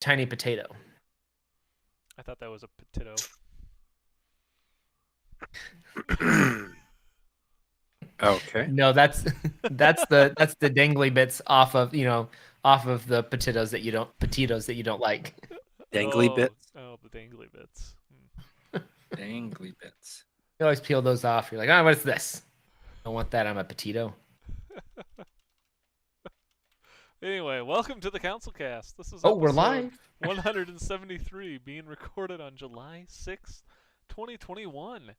tiny potato. I thought that was a potato. Okay. No, that's the dangly bits off of the potatoes that you don't like. Dangly bits. Oh, the dangly bits. Dangly bits. You always peel those off. You're like, oh, what's this? Don't want that. I'm a potato. Anyway, welcome to the CouncilCast. This is We're episode live. 173, being recorded on July 6th, 2021.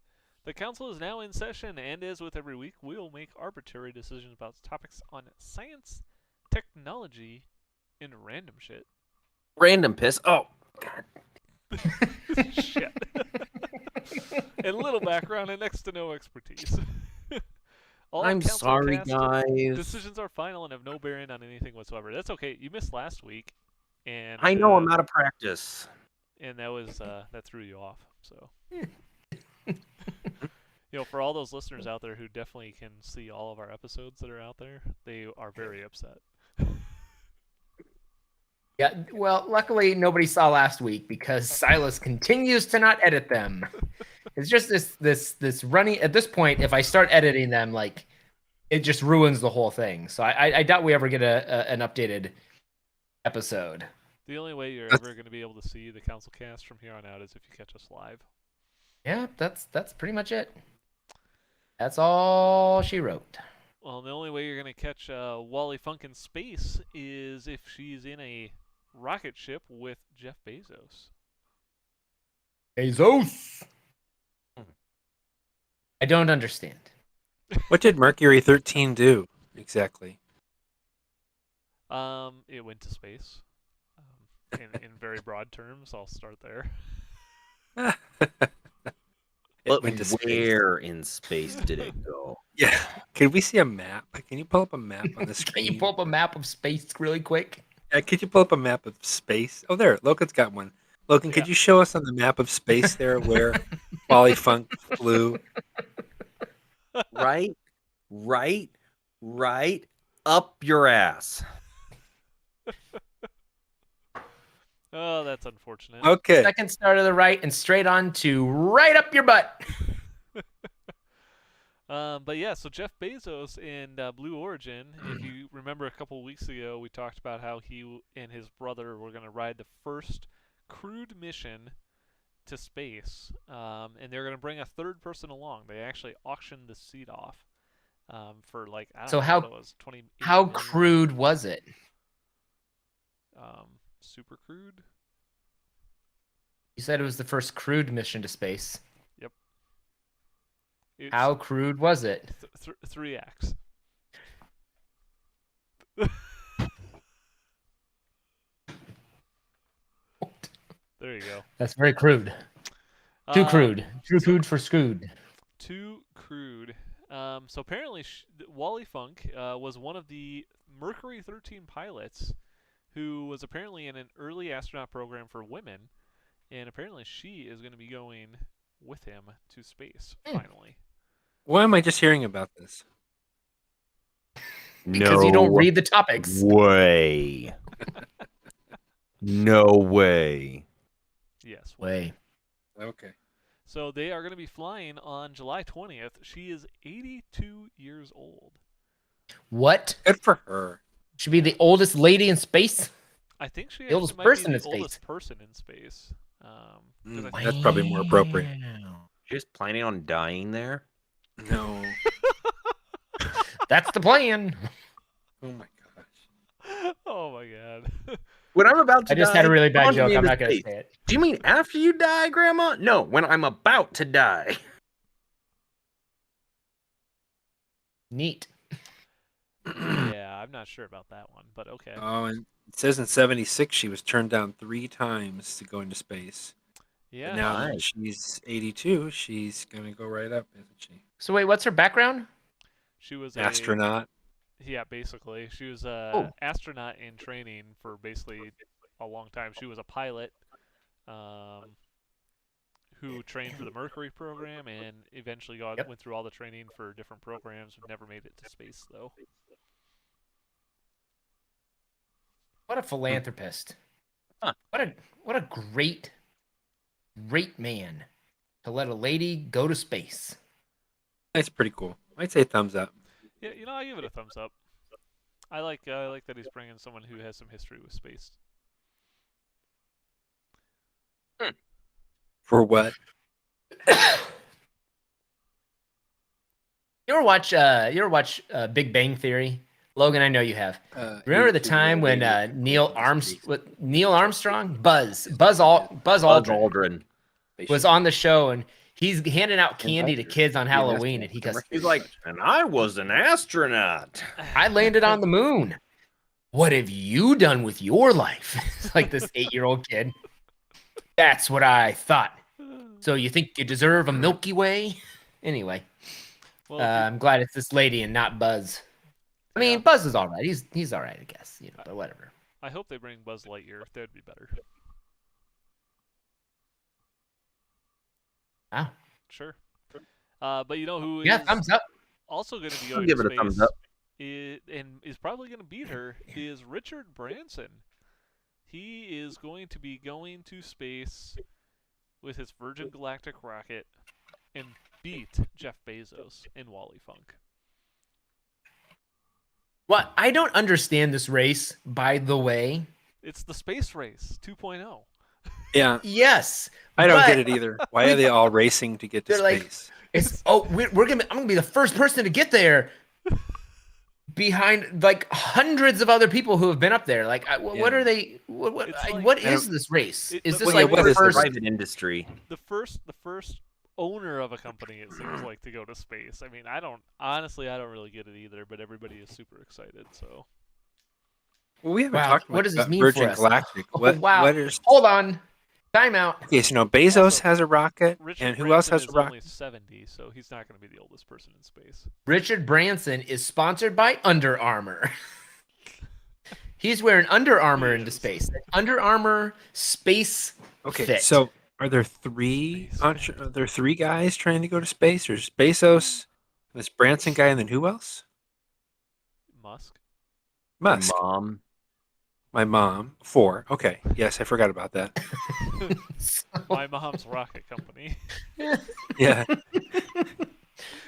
The council is now in session, and as with every week, we'll make arbitrary decisions about topics on science, technology, and random shit. Random piss. Oh, God. Shit. And little background and next to no expertise. All I'm sorry, CouncilCast guys. decisions are final and have no bearing on anything whatsoever. That's okay. You missed last week, and I know I'm out of practice. and that was that threw you off. So, for all those listeners out there who definitely can see all of our episodes that are out there, they are very upset. Yeah, well, luckily nobody saw last week because Silas continues to not edit them. It's just this running at this point. If I start editing them, like it just ruins the whole thing. So I doubt we ever get an updated episode. The only way you're ever going to be able to see the CouncilCast from here on out is if you catch us live. Yeah, that's pretty much it. That's all she wrote. Well, the only way you're going to catch Wally Funk in space is if she's in a rocket ship with Jeff Bezos. Bezos. I don't understand. What did Mercury 13 do exactly? It went to space. In very broad terms, I'll start there. But went to space. where in space did it go? Yeah. Can we see a map? Can you pull up a map on the screen? Can you pull up a map of space really quick? Could you pull up a map of space? Oh, there. Logan's got one. Logan, could you show us on the map of space there where Wally Funk flew? Right up your ass. Oh, that's unfortunate. Okay. Second star to the right and straight on to right up your butt. But yeah, so Jeff Bezos and Blue Origin, if you remember a couple weeks ago, we talked about how he and his brother were going to ride the first crewed mission to space, and they're going to bring a third person along. They actually auctioned the seat off for like, I don't know what it was, how crude was it? Super crude. You said it was the first crewed mission to space. Yep. How crude was it? 3x. There you go. That's very crude. Too crude. Too crude for Scood. Too crude. So apparently, Wally Funk was one of the Mercury 13 pilots who was apparently in an early astronaut program for women, and apparently she is going to be going with him to space, finally. Why am I just hearing about this? Because you don't read the topics. Way. No way. Yes. Way. Okay. So they are going to be flying on July 20th. She is 82 years old. What? Good for her. Should be the oldest lady in space? I think she The oldest might person be in the oldest space. person in space. That's probably more appropriate. Just planning on dying there? No. That's the plan. Oh my gosh. Oh my god. When I'm about to I just die, had a really bad launch me joke. I'm into not going to space. say it. Do you mean after you die, Grandma? No, when I'm about to die. Neat. Yeah, I'm not sure about that one, but okay. Oh, and it says in 76 she was turned down 3 times to go into space. Yeah. And now that she's 82, she's going to go right up, isn't she? So wait, what's her background? She was Astronaut. Yeah, basically. She was an astronaut in training for basically a long time. She was a pilot who trained for the Mercury program and eventually went through all the training for different programs. Never made it to space, though. What a philanthropist. What a great man to let a lady go to space. That's pretty cool. I'd say thumbs up. Yeah, I give it a thumbs up. I like that he's bringing someone who has some history with space. For what? You ever watch Big Bang Theory? Logan, I know you have. Remember the time when Neil Armstrong, Buzz Aldrin was on the show, and he's handing out candy to kids on Halloween, and he goes, He's like, and I was an astronaut. I landed on the moon. What have you done with your life? It's like this 8-year-old kid. That's what I thought. So you think you deserve a Milky Way? Anyway, Well, I'm glad it's this lady and not Buzz. I mean, Yeah. Buzz is all right. He's all right, I guess. But whatever. I hope they bring Buzz Lightyear. That'd be better. Wow. Sure. But you know who Yeah, is thumbs up. also going to be I'll going give to it a space thumbs up. and is probably going to beat her is Richard Branson. He is going to be going to space with his Virgin Galactic rocket and beat Jeff Bezos and Wally Funk. What? I don't understand this race, by the way. It's the space race 2.0. Yeah, Yes. I don't but get it either. Why are they all racing to get to They're like- space? It's I'm gonna be the first person to get there behind like hundreds of other people who have been up there. Like, what are they? What It's like- what is this race? It- Is the- this well, like what the is the first? Private industry. The first owner of a company, it seems like, to go to space. I mean, I don't really get it either, but everybody is super excited. So Well, we haven't Wow, talked what about does this mean Virgin for us? Galactic. Oh, What? wow. What is? Hold on. Time out. Okay, so Bezos Also, has a rocket, Richard and who Branson else has is a rocket? only 70, so he's not going to be the oldest person in space. Richard Branson is sponsored by Under Armour. He's wearing Under Armour He into is. space. Under Armour space. Okay, fit. so are there three? Space. Are there three guys trying to go to space? There's Bezos, this Branson guy, and then who else? Musk. Musk. Mom. My mom. 4. Okay. Yes, I forgot about that. My mom's rocket company. Yeah.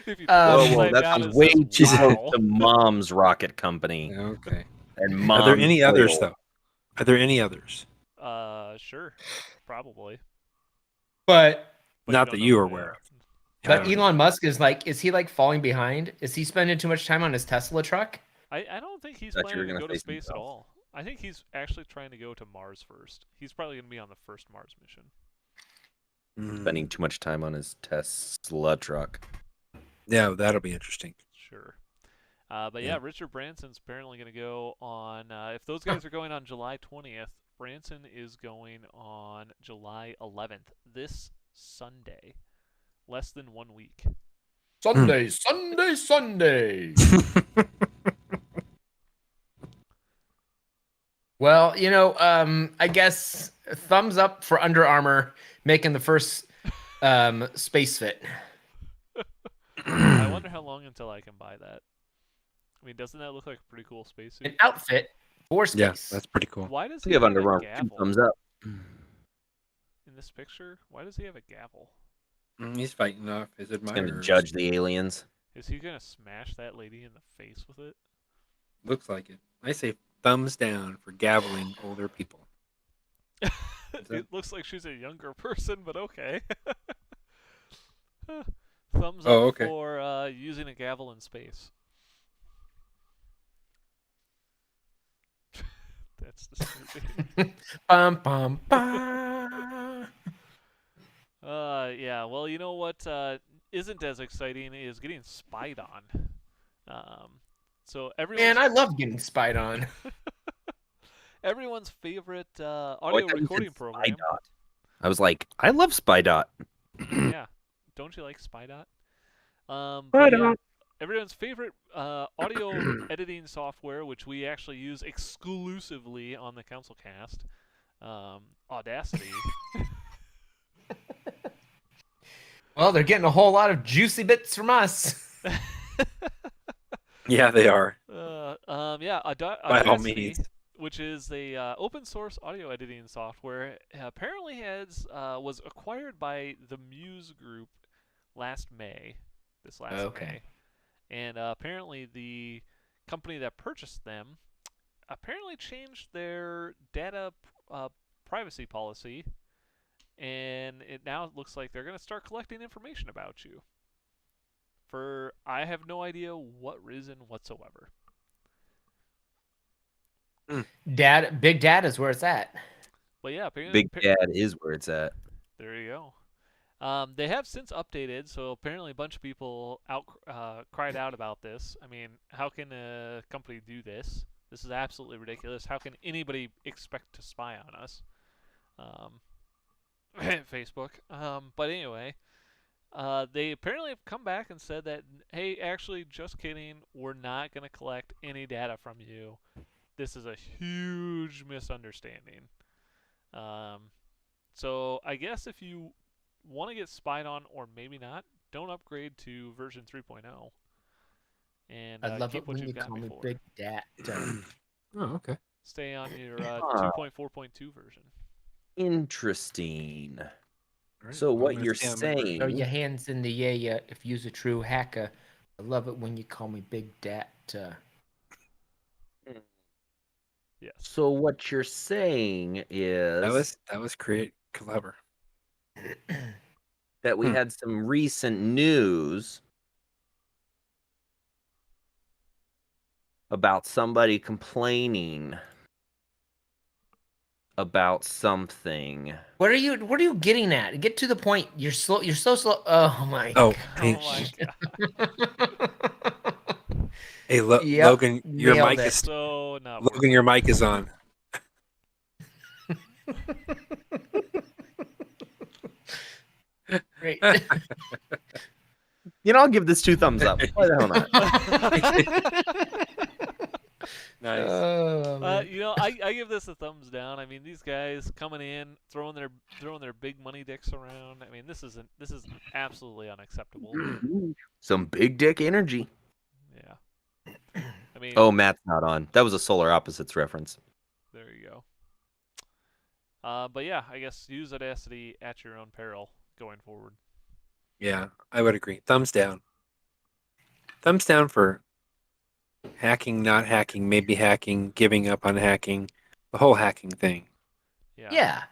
If you Whoa, flip Whoa, it that down, sounds it way says, too close wow. to Mom's rocket company. Okay. And Are Mom's there any others oil. though? Are there any others? Sure, probably. But But Not don't that know you who are they aware are. of. but Elon Musk is he like falling behind? Is he spending too much time on his Tesla truck? I don't think he's Thought you were planning to gonna go to say space at something all. I think he's actually trying to go to Mars first. He's probably going to be on the first Mars mission. Spending too much time on his Tesla truck. Yeah, that'll be interesting. Sure. But Yeah. yeah, Richard Branson's apparently going to go on. If those guys are going on July 20th, Branson is going on July 11th, this Sunday. Less than 1 week. Sunday, Sunday, Sunday. Well, I guess thumbs up for Under Armour making the first space fit. I wonder how long until I can buy that. I mean, doesn't that look like a pretty cool spacesuit? An outfit for space. Yeah, that's pretty cool. Why does he Give have Under a Armour 2 gavel thumbs up. in this picture? Why does he have a gavel? He's fighting off his He's admirers. gonna judge the aliens. Is he going to smash that lady in the face with it? Looks like it. I say thumbs down for gaveling older people. It looks like she's a younger person, but okay. Thumbs up Oh, okay. for using a gavel in space. That's disturbing. Bum, bum. Yeah, well, you know what isn't as exciting is getting spied on. So Man, I love getting spied on. everyone's favorite Oh, I audio thought you said recording program. Spydot. I was like, I love Spydot. Yeah, don't you like Spydot? But yeah, Spydot. everyone's favorite audio editing software, which we actually use exclusively on the CouncilCast, Audacity. Well, they're getting a whole lot of juicy bits from us. Yeah, they are. Yeah, By all Audacity, means. which is a open source audio editing software. Apparently was acquired by the Muse Group this last May, and apparently the company that purchased them apparently changed their data privacy policy, and it now looks like they're going to start collecting information about you. For I have no idea what reason whatsoever. Big Dad is where it's at. But yeah, Big Dad is where it's at. There you go. They have since updated, so apparently a bunch of people cried out about this. I mean, how can a company do this? This is absolutely ridiculous. How can anybody expect to spy on us? Facebook. But anyway, they apparently have come back and said that, hey, actually, just kidding. We're not going to collect any data from you. This is a huge misunderstanding. So I guess if you want to get spied on, or maybe not, don't upgrade to version 3.0. And I love keep it what when you you've got call me before. Big Dad. Oh, okay. Stay on your 2.4.2 version. Interesting. Right. So Well, what I'm gonna you're stay on my version. Throw saying? your hands in the air if you's a true hacker. I love it when you call me Big Dad. Yes. So what you're saying is That was create clever. that we had some recent news about somebody complaining about something. What are you getting at? Get to the point. You're slow. You're so slow. Oh my. Oh, Oh hey, my god. hey, Yep, Logan, your nailed mic it. is So not Logan. working. Your mic is on. Great. You know, I'll give this 2 thumbs up. Why the hell not? Nice. Oh, man. You know, I give this a thumbs down. I mean, these guys coming in, throwing their big money dicks around. I mean, this is absolutely unacceptable. Some big dick energy. Yeah. I mean, Oh, Matt's not on. That was a Solar Opposites reference. there you go. But yeah, I guess use Audacity at your own peril going forward. Yeah, I would agree. Thumbs down. Thumbs down for hacking, not hacking, maybe hacking, giving up on hacking, the whole hacking thing. Yeah. Yeah,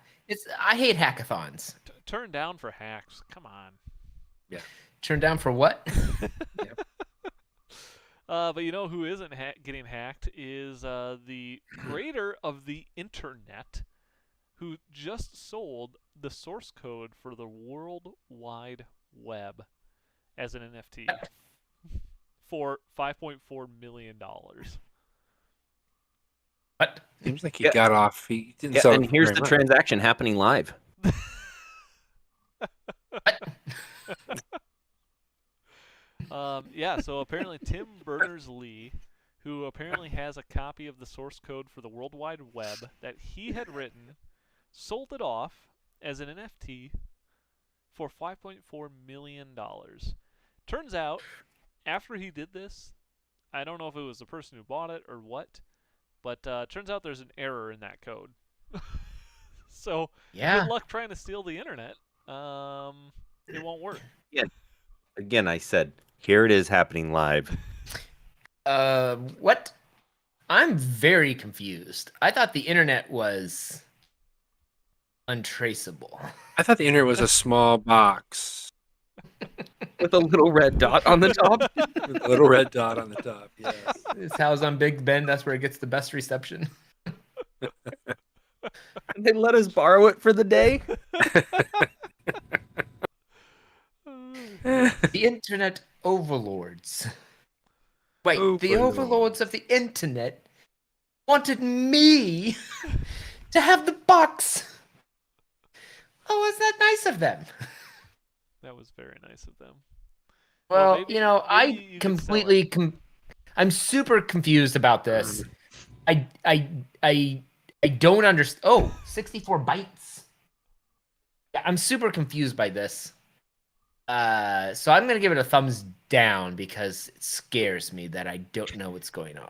I hate hackathons. Turn down for hacks. Come on. Turn down for what? But you know who isn't getting hacked is the creator of the internet, who just sold the source code for the World Wide Web as an NFT for $5.4 million. What? Seems like he Yeah. got off. He didn't Yeah, sell and it here's very the much. transaction happening live. Yeah, so apparently Tim Berners-Lee, who apparently has a copy of the source code for the World Wide Web that he had written, sold it off as an NFT for $5.4 million. Turns out, after he did this, I don't know if it was the person who bought it or what, but turns out there's an error in that code. So Yeah. good luck trying to steal the internet. It won't work. Again, I said, here it is happening live. What? I'm very confused. I thought the internet was untraceable. I thought the internet was a small box With a little red dot on the top. with a little red dot on the top. Yes. This house on Big Ben, that's where it gets the best reception. They let us borrow it for the day. The internet overlords. Wait, the overlords of the internet wanted me to have the box. Oh, is that nice of them? That was very nice of them. Well, maybe- you know, maybe you I could sell completely I'm super confused about this. I don't understand. Oh, 64 bytes. Yeah, I'm super confused by this. So I'm gonna give it a thumbs down because it scares me that I don't know what's going on.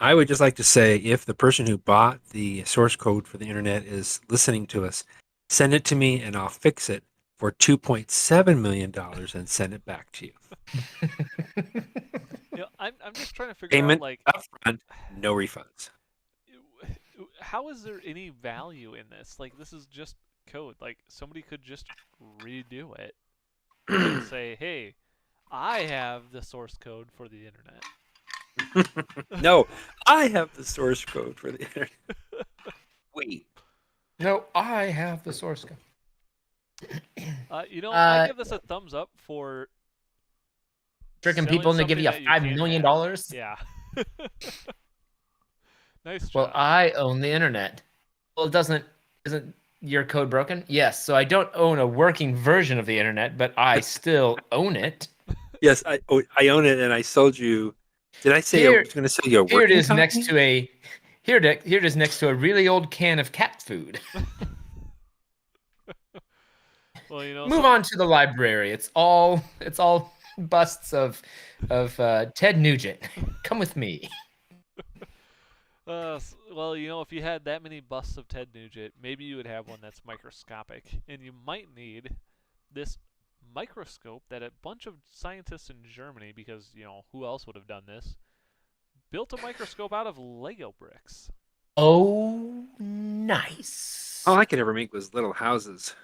I would just like to say, if the person who bought the source code for the internet is listening to us, send it to me and I'll fix it for $2.7 million and send it back to you. I'm just trying to figure out Payment like upfront, no refunds. how is there any value in this? Like this is just code. Like somebody could just redo it and say, "Hey, I have the source code for the internet." No, I have the source code for the internet. Wait. No, I have the source code. I give this a thumbs up for Tricking selling people into giving you something that $5 can't million. have. Yeah. Nice Well, job. I own the internet. Well, isn't your code broken? Yes. So I don't own a working version of the internet, but I still own it. Yes, I own it, and I sold you. Did I say I Here, was going to sell you a here it working is copy? next to a here it is next to a really old can of cat food. Well, Move on to the library. It's all busts of Ted Nugent. Come with me. Well, if you had that many busts of Ted Nugent, maybe you would have one that's microscopic, and you might need this microscope that a bunch of scientists in Germany, because who else would have done this, built a microscope out of Lego bricks. Oh, nice. All I could ever make was little houses.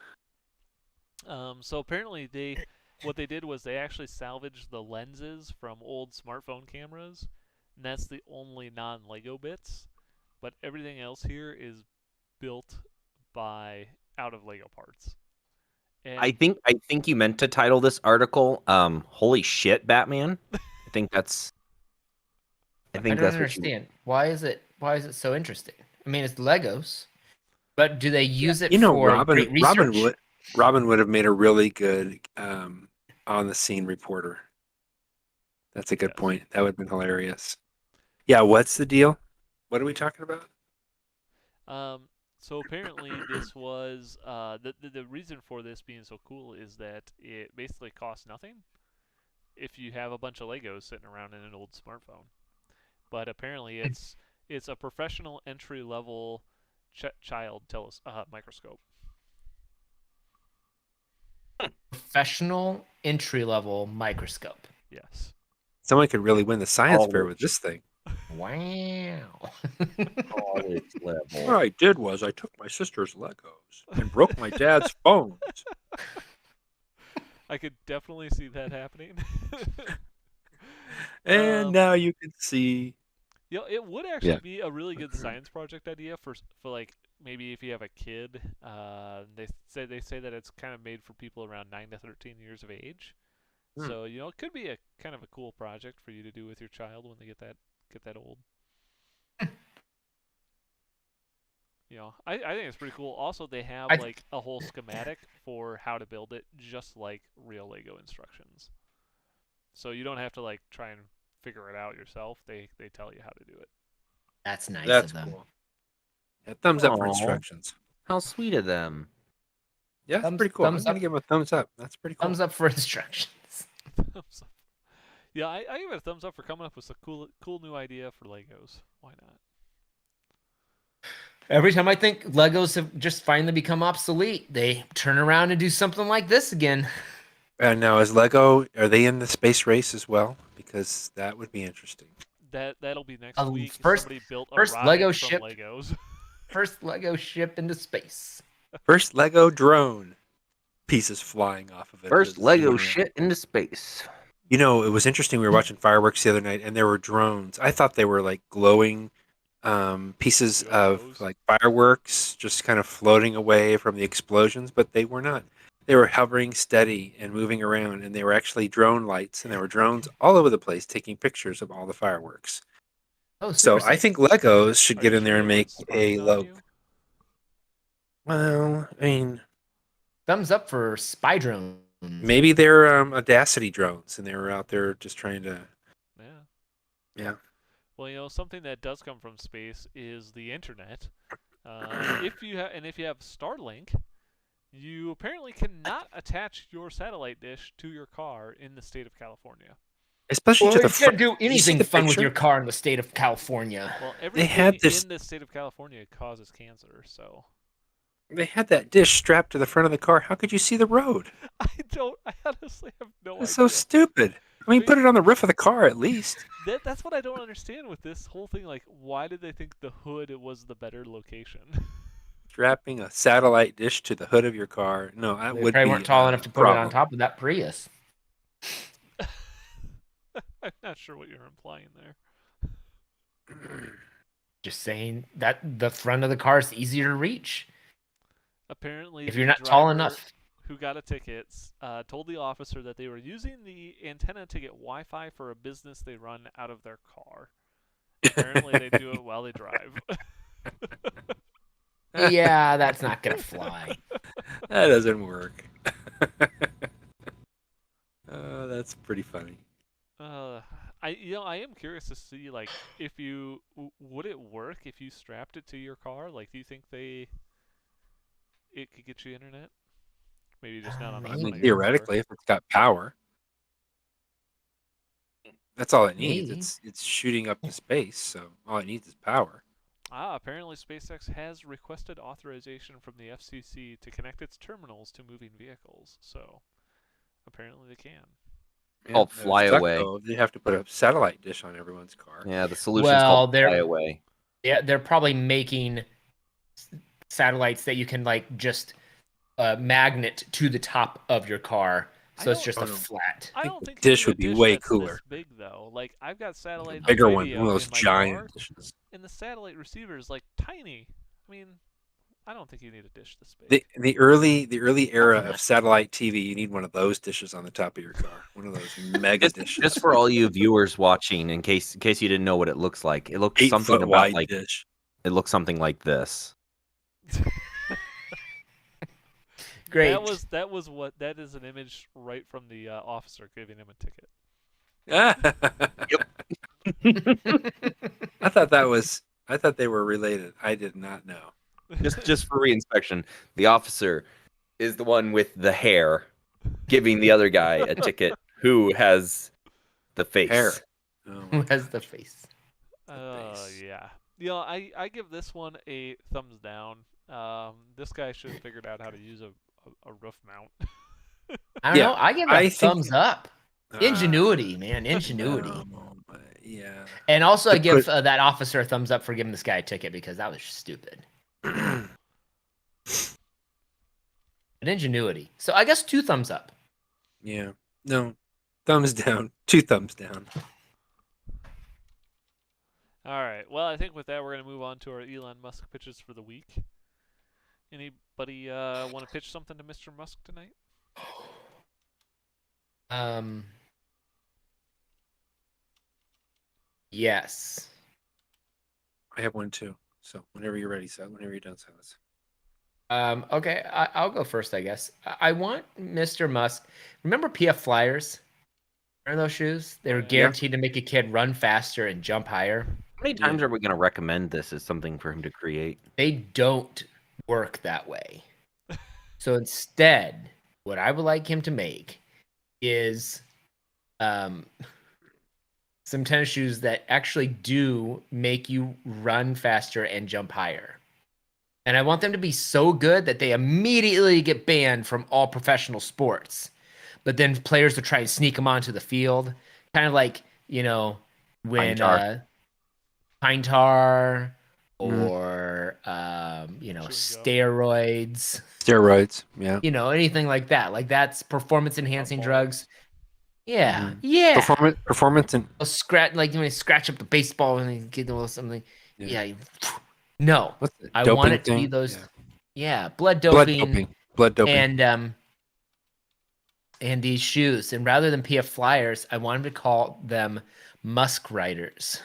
So apparently what they did was they actually salvaged the lenses from old smartphone cameras, and that's the only non-Lego bits. But everything else here is built out of Lego parts. And I think you meant to title this article "Holy Shit, Batman." I think that's I don't understand. Why is it so interesting? I mean, it's Legos, but do they use it for great research? Robin would have made a really good on the scene reporter. That's a good point. That would have been hilarious. Yeah, what's the deal? What are we talking about? So apparently this was the reason for this being so cool is that it basically costs nothing if you have a bunch of Legos sitting around in an old smartphone. But apparently it's a professional entry level child microscope. Professional entry level microscope. Yes. Someone could really win the science fair with this thing. Wow. College level. What I did was I took my sister's Legos and broke my dad's phones. I could definitely see that happening. And now you can see. It would actually be a really good science project idea for like maybe if you have a kid. They say that it's kind of made for people around 9 to 13 years of age. So it could be a kind of a cool project for you to do with your child when they get that old. I think it's pretty cool. Also, they have like a whole schematic for how to build it, just like real Lego instructions. So you don't have to like try and figure it out yourself. They tell you how to do it. That's nice That's of them. cool. Yeah, thumbs up for instructions. How sweet of them. Yeah, that's pretty cool. I'm going to give them a thumbs up. That's pretty cool. Thumbs up for instructions. Thumbs up. Yeah, I give it a thumbs up for coming up with a cool new idea for Legos. Why not? Every time I think Legos have just finally become obsolete, they turn around and do something like this again. And now, are they in the space race as well? Because that would be interesting. That'll be next week. Somebody built a first rocket Lego from ship. Legos. First Lego ship into space. First Lego drone. Pieces flying off of it. First Lego shit into space. It was interesting. We were watching fireworks the other night, and there were drones. I thought they were like glowing pieces of like fireworks just kind of floating away from the explosions, but they were not. They were hovering steady and moving around, and they were actually drone lights, and there were drones all over the place taking pictures of all the fireworks. Oh, so I think Legos should get in there and make a logo. Well, I mean, thumbs up for spy drones. Maybe they're Audacity drones, and they were out there just trying to. Yeah. Well, something that does come from space is the internet. If you have Starlink, You apparently cannot attach your satellite dish to your car in the state of California. Especially Well, to the you front. can't do Did you see anything the fun with picture? your car in the state of California. Well, They everything had this. in the state of California causes cancer, so They had that dish strapped to the front of the car. How could you see the road? I honestly have no It's idea. so stupid. I mean, put it on the roof of the car at least. That's what I don't understand with this whole thing. Like, why did they think the hood was the better location? Strapping a satellite dish to the hood of your car. No, that They would probably be weren't tall enough to put it on problem. top of that Prius. I'm not sure what you're implying there. Just saying that the front of the car is easier to reach Apparently, if the you're not tall driver enough. who got a ticket told the officer that they were using the antenna to get Wi-Fi for a business they run out of their car. Apparently, they do it while they drive. Yeah, that's not gonna fly. That doesn't work. That's pretty funny. I am curious to see, like, if you would it work if you strapped it to your car? Like, do you think it could get you internet? Maybe just not on the I front mean, of your car. theoretically, if it's got power, that's all it needs. Maybe. It's shooting up to space, so all it needs is power. Apparently SpaceX has requested authorization from the FCC to connect its terminals to moving vehicles. So apparently they can. Called that fly suck, away. though. They have to put a satellite dish on everyone's car. Yeah, the solution's Well, called they're- fly away. Yeah, they're probably making satellites that you can like just magnet to the top of your car, so it's just a flat. I think don't the think you dish need a would be dish way that's cooler. This big though. Like I've got satellite Bigger one, video one of those in my giant car, dishes. and the satellite receiver is like tiny. I mean, I don't think you need a dish this big. The early era of satellite TV, you need one of those dishes on the top of your car. One of those mega dishes. Just for all you viewers watching, in case you didn't know what it looks like, it looks 8 something foot about wide like dish. it looks something like this. Great. That is an image right from the officer giving him a ticket. I thought they were related. I did not know. Just for reinspection, the officer is the one with the hair giving the other guy a ticket who has the face. Hair. Oh my Who has the face? face. Yeah. I give this one a thumbs down. This guy should have figured out how to use a roof mount. I don't know. I give it a I think- thumbs up. Ingenuity, man, ingenuity. Yeah. And also, I To give put- that officer a thumbs up for giving this guy a ticket because that was stupid. But ingenuity. So I guess 2 thumbs up. Yeah. No. Thumbs down. 2 thumbs down. All right. Well, I think with that, we're going to move on to our Elon Musk pitches for the week. Anybody want to pitch something to Mr. Musk tonight? Yes. I have one too. So whenever you're ready, whenever you're done, Silas. Okay, I'll go first, I guess. I want Mr. Musk. Remember PF Flyers? Remember those shoes? They were Yeah. guaranteed to make a kid run faster and jump higher. How many times are we going to recommend this as something for him to create? They don't work that way. So instead, what I would like him to make is some tennis shoes that actually do make you run faster and jump higher. And I want them to be so good that they immediately get banned from all professional sports. But then players will try and sneak them onto the field. Kind of like, when Pine Tar or, steroids. Steroids, yeah. Anything like that. Like that's performance enhancing drugs. Yeah, Mhm. yeah. Performance and Scratch like when you scratch up the baseball and then get a little something. Yeah. No, what's the I doping want it to be thing? those. Yeah. Yeah, blood Blood doping, doping. and these shoes. And rather than PF Flyers, I wanted to call them Musk Riders.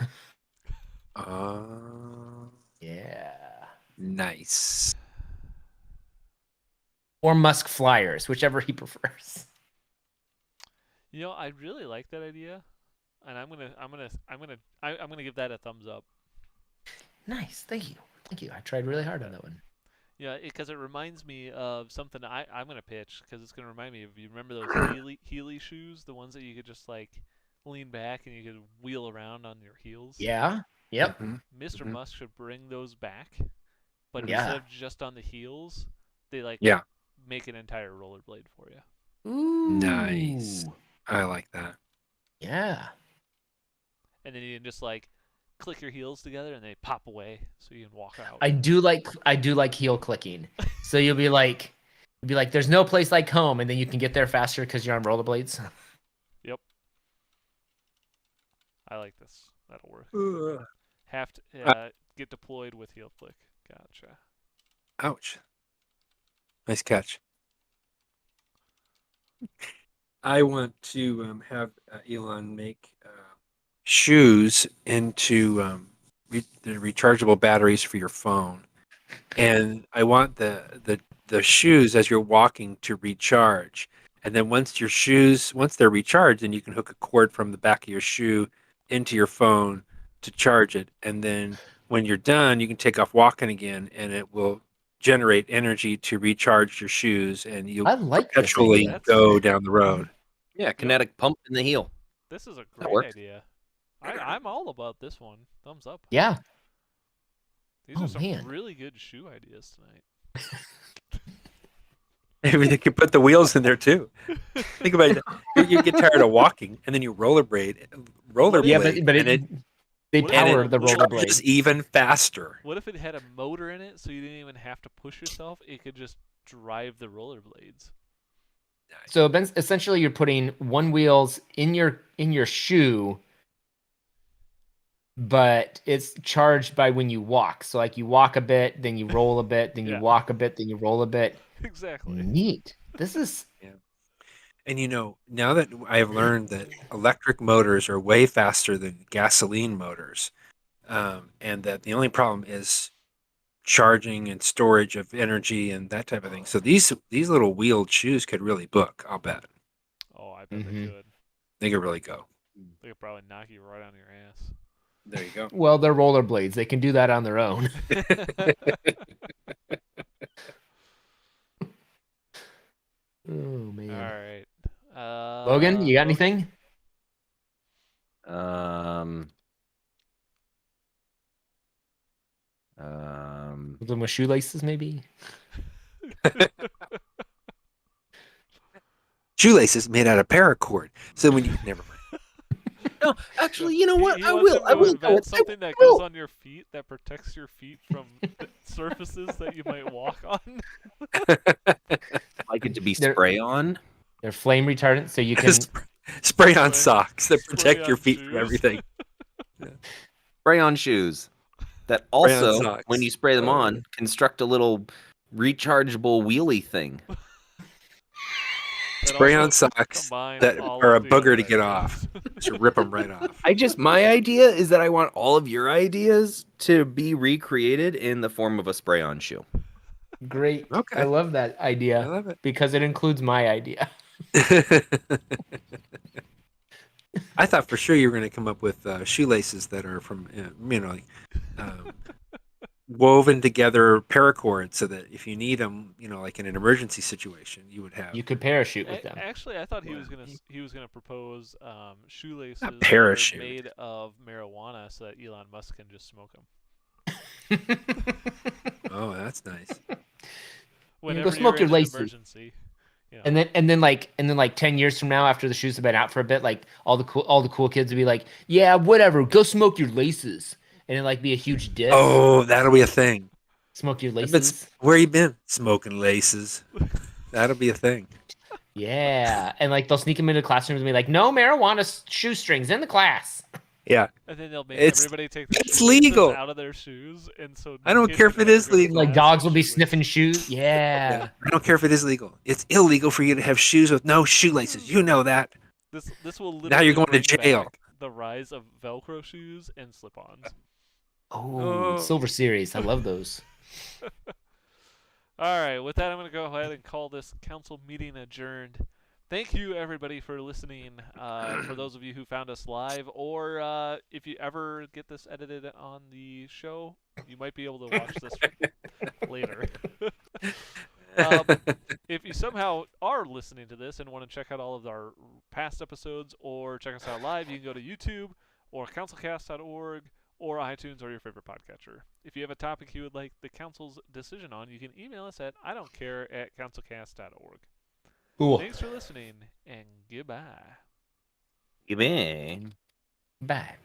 Yeah. Nice. Or Musk Flyers, whichever he prefers. I really like that idea, and I'm gonna give that a thumbs up. Nice, thank you. I tried really hard on that one. Yeah, because it reminds me of something I'm gonna pitch because it's gonna remind me of, you remember those Heely shoes, the ones that you could just like lean back and you could wheel around on your heels. Yeah. Yep. Mhm. Mr. Mhm. Musk should bring those back, but Mhm. instead Yeah. of just on the heels, they like Yeah. make an entire rollerblade for you, Ooh. Nice. I like that. Yeah. and then you can just like click your heels together and they pop away, so you can walk out. I do like heel clicking. So you'll be like, there's no place like home, and then you can get there faster because you're on rollerblades. Yep, I like this. That'll work. Ugh. Have to get deployed with heel click. Gotcha. Ouch. Nice catch. I want to have Elon make shoes into the rechargeable batteries for your phone, and I want the shoes as you're walking to recharge. And then once they're recharged, then you can hook a cord from the back of your shoe into your phone to charge it. And then when you're done, you can take off walking again, and it will generate energy to recharge your shoes, and you'll I like this perpetually idea. go down the road. Yeah, kinetic pump in the heel. This is a That great works. idea. I'm all about this one. Thumbs up. Yeah. These Oh, are some man. really good shoe ideas tonight. Maybe they could put the wheels in there too. Think about it. You get tired of walking, and then you rollerblade, Yeah, and they What if power it the had- charges rollerblade. even faster. What if it had a motor in it, so you didn't even have to push yourself? It could just drive the rollerblades. So essentially, you're putting one wheels in your shoe, but it's charged by when you walk. So like you walk a bit, then you roll a bit, then you Yeah. walk a bit, then you roll a bit. Exactly. Neat. This is And now that I have learned that electric motors are way faster than gasoline motors, and that the only problem is charging and storage of energy and that type of thing. So these little wheeled shoes could really book. I'll bet Oh, I bet they Mhm. could. they could really go. They could probably knock you right on your ass. There you go. well, they're rollerblades. They can do that on their own. Oh All man. right. Logan, you got anything? Um, Something with shoelaces, maybe? Shoelaces made out of paracord. So when you never mind. no, actually, you know He- what? he I wants will. them I to will. invent something that goes on your feet that protects your feet from the surfaces that you might walk on. like it to be They're- spray on. They're flame retardant, so you can. Spray on Spray- socks that protect spray your on feet from shoes. everything. Spray on shoes. That Spray on also, socks. when you spray them on, construct a little rechargeable wheelie thing. That Spray on also socks combines that all are of a the booger other to get ideas. off. Just rip them right off. My idea is that I want all of your ideas to be recreated in the form of a spray on shoe. Great. Okay. I love that I idea love it. because it includes my idea. I thought for sure you were going to come up with shoelaces that are from, woven together paracord so that if you need them, like in an emergency situation, you would have. You could parachute with them. Actually, I thought he Wow. was gonna propose shoelaces Not that are parachute. made of marijuana, so that Elon Musk can just smoke them. Oh, that's nice. Whenever smoke you're your in an laces. emergency. You know. And then like 10 years from now, after the shoes have been out for a bit, like all the cool kids would be like, yeah, whatever, go smoke your laces, and it like be a huge diss. Oh, that'll be a thing. Smoke your I've laces. where you been? Smoking laces. That'll be a thing. Yeah, and like they'll sneak them into classrooms and be like, no marijuana shoestrings in the class. Yeah. And then they'll make It's- everybody take their it's shoelaces legal. out of their shoes, and so I don't kids care if can it is go to legal. Like class dogs with will be shoelaces. sniffing shoes. Yeah. I don't care if it is legal. It's illegal for you to have shoes with no shoelaces. You know that. This will literally Now you're going to bring jail. back the rise of Velcro shoes and slip-ons. Oh, Silver Series. I love those. All right, with that, I'm going to go ahead and call this council meeting adjourned. thank you everybody for listening. For those of you who found us live, or if you ever get this edited on the show, you might be able to watch this later. If you somehow are listening to this and want to check out all of our past episodes or check us out live, you can go to YouTube or CouncilCast.org or iTunes or your favorite podcatcher. If you have a topic you would like the council's decision on, you can email us at idon'tcare@councilcast.org. Cool. Thanks for listening, and goodbye. You mean? Bye.